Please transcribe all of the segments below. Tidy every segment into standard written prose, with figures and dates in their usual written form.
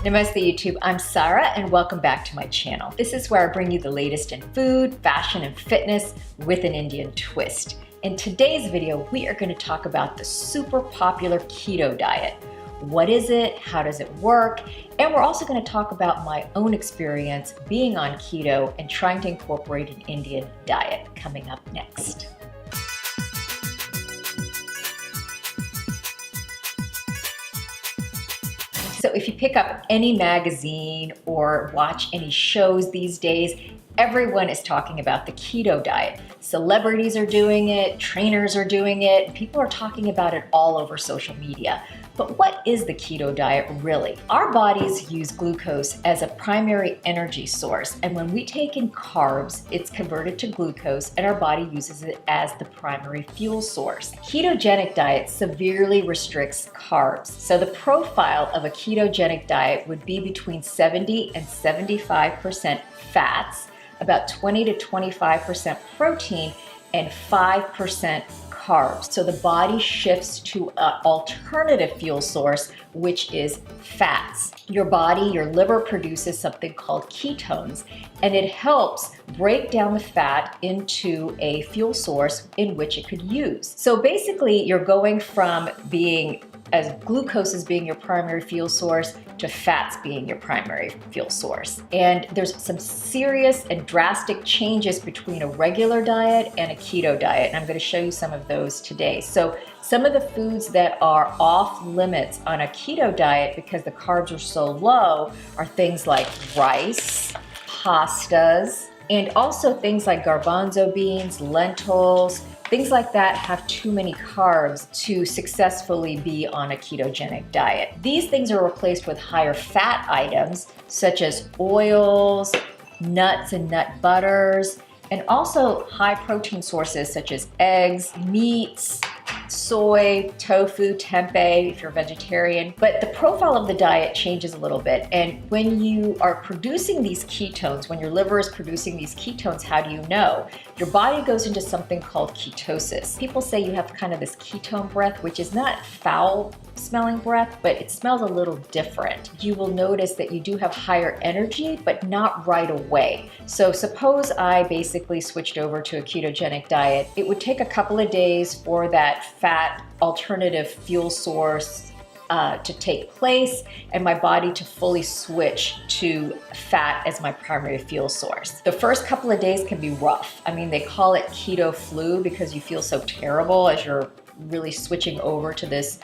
Namaste YouTube, I'm Sarah and welcome back to my channel. This is where I bring you the latest in food, fashion, and fitness with an Indian twist. In today's video, we are going to talk about the super popular keto diet. What is it? How does it work? And we're also going to talk about my own experience being on keto and trying to incorporate an Indian diet coming up next. So if you pick up any magazine or watch any shows these days, everyone is talking about the keto diet. Celebrities are doing it, trainers are doing it, people are talking about it all over social media. But what is the keto diet really? Our bodies use glucose as a primary energy source, and when we take in carbs, it's converted to glucose and our body uses it as the primary fuel source. A ketogenic diet severely restricts carbs. So the profile of a ketogenic diet would be between 70 and 75% fats, about 20 to 25% protein, and 5% carbs. So the body shifts to an alternative fuel source, which is fats. Your body, your liver produces something called ketones, and it helps break down the fat into a fuel source in which it could use. So basically, you're going from glucose as being your primary fuel source to fats being your primary fuel source. And there's some serious and drastic changes between a regular diet and a keto diet, and I'm going to show you some of those today. So some of the foods that are off limits on a keto diet because the carbs are so low are things like rice, pastas, and also things like garbanzo beans, lentils. Things like that have too many carbs to successfully be on a ketogenic diet. These things are replaced with higher fat items such as oils, nuts and nut butters, and also high protein sources such as eggs, meats, soy, tofu, tempeh if you're a vegetarian. But the profile of the diet changes a little bit. And when you are producing these ketones, when your liver is producing these ketones, how do you know? Your body goes into something called ketosis. People say you have kind of this ketone breath, which is not foul smelling breath, but it smells a little different. You will notice that you do have higher energy, but not right away. So suppose I basically switched over to a ketogenic diet. It would take a couple of days for that fat alternative fuel source to take place and my body to fully switch to fat as my primary fuel source. The first couple of days can be rough. I mean, they call it keto flu because you feel so terrible as you're really switching over to this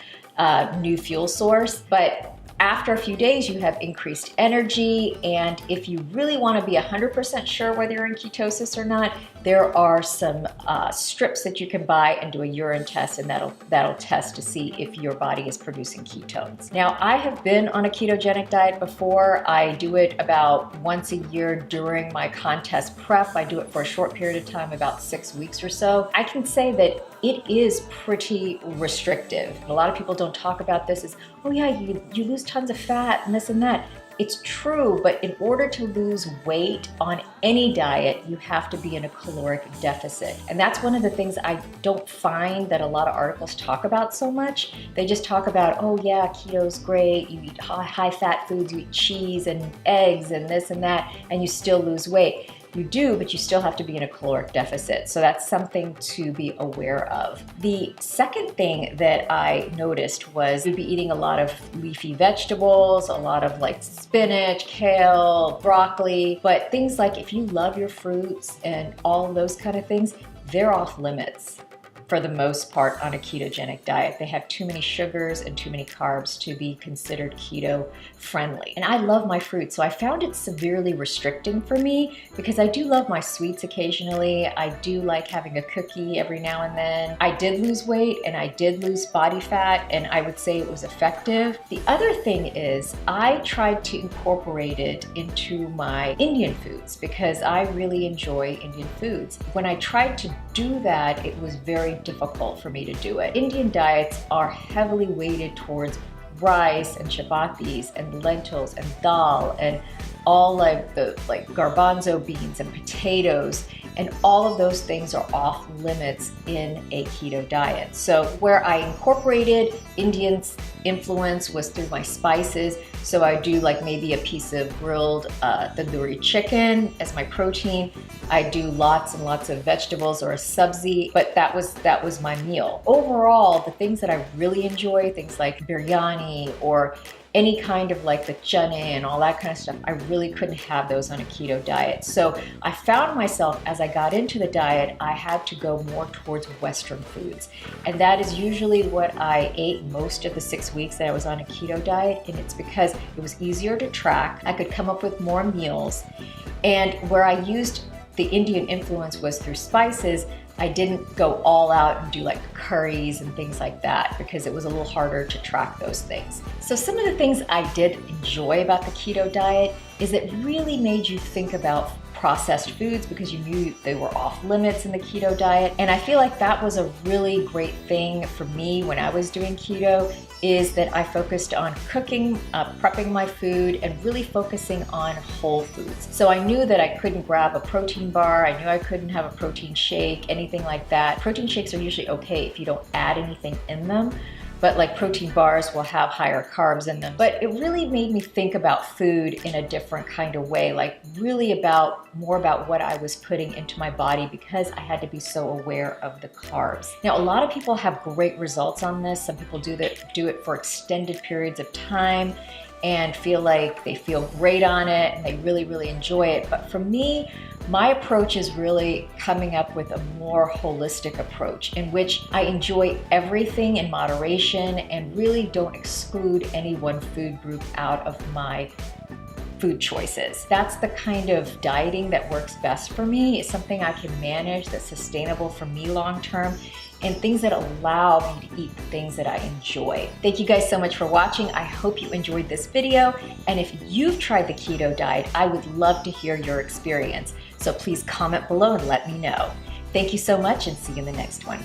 new fuel source. But after a few days, you have increased energy, and if you really want to be 100% sure whether you're in ketosis or not, there are some strips that you can buy and do a urine test, and that'll test to see if your body is producing ketones. Now, I have been on a ketogenic diet before. I do it about once a year during my contest prep. I do it for a short period of time, about 6 weeks or so. I can say that it is pretty restrictive. A lot of people don't talk about this as, oh yeah, you lose tons of fat and this and that. It's true, but in order to lose weight on any diet, you have to be in a caloric deficit. And that's one of the things I don't find that a lot of articles talk about so much. They just talk about, oh yeah, keto's great, you eat high fat foods, you eat cheese and eggs and this and that, and you still lose weight. You do, but you still have to be in a caloric deficit. So that's something to be aware of. The second thing that I noticed was you'd be eating a lot of leafy vegetables, a lot of like spinach, kale, broccoli, but things like if you love your fruits and all of those kind of things, they're off limits for the most part on a ketogenic diet. They have too many sugars and too many carbs to be considered keto friendly. And I love my fruit, so I found it severely restricting for me because I do love my sweets occasionally. I do like having a cookie every now and then. I did lose weight and I did lose body fat, and I would say it was effective. The other thing is I tried to incorporate it into my Indian foods because I really enjoy Indian foods. When I tried to do that, it was very difficult for me to do it. Indian diets are heavily weighted towards rice and chapatis and lentils and dal and all of the garbanzo beans and potatoes, and all of those things are off limits in a keto diet. So where I incorporated Indian influence was through my spices. So I do like maybe a piece of grilled tandoori chicken as my protein. I do lots and lots of vegetables or a sabzi, but that was my meal. Overall, the things that I really enjoy, things like biryani or any kind of like the chane and all that kind of stuff, I really couldn't have those on a keto diet. So I found myself, as I got into the diet, I had to go more towards Western foods. And that is usually what I ate most of the 6 weeks that I was on a keto diet. And it's because it was easier to track. I could come up with more meals. And where I used the Indian influence was through spices. I didn't go all out and do like curries and things like that because it was a little harder to track those things. So some of the things I did enjoy about the keto diet is it really made you think about processed foods because you knew they were off limits in the keto diet. And I feel like that was a really great thing for me when I was doing keto, is that I focused on cooking, prepping my food, and really focusing on whole foods. So I knew that I couldn't grab a protein bar, I knew I couldn't have a protein shake, anything like that. Protein shakes are usually okay if you don't add anything in them, but like protein bars will have higher carbs in them. But it really made me think about food in a different kind of way, like really more about what I was putting into my body because I had to be so aware of the carbs. Now, a lot of people have great results on this. Some people do it for extended periods of time and feel like they feel great on it and they really, really enjoy it. But for me, my approach is really coming up with a more holistic approach in which I enjoy everything in moderation and really don't exclude any one food group out of my food choices. That's the kind of dieting that works best for me. It's something I can manage, that's sustainable for me long term, and things that allow me to eat the things that I enjoy. Thank you guys so much for watching. I hope you enjoyed this video. And if you've tried the keto diet, I would love to hear your experience. So please comment below and let me know. Thank you so much and see you in the next one.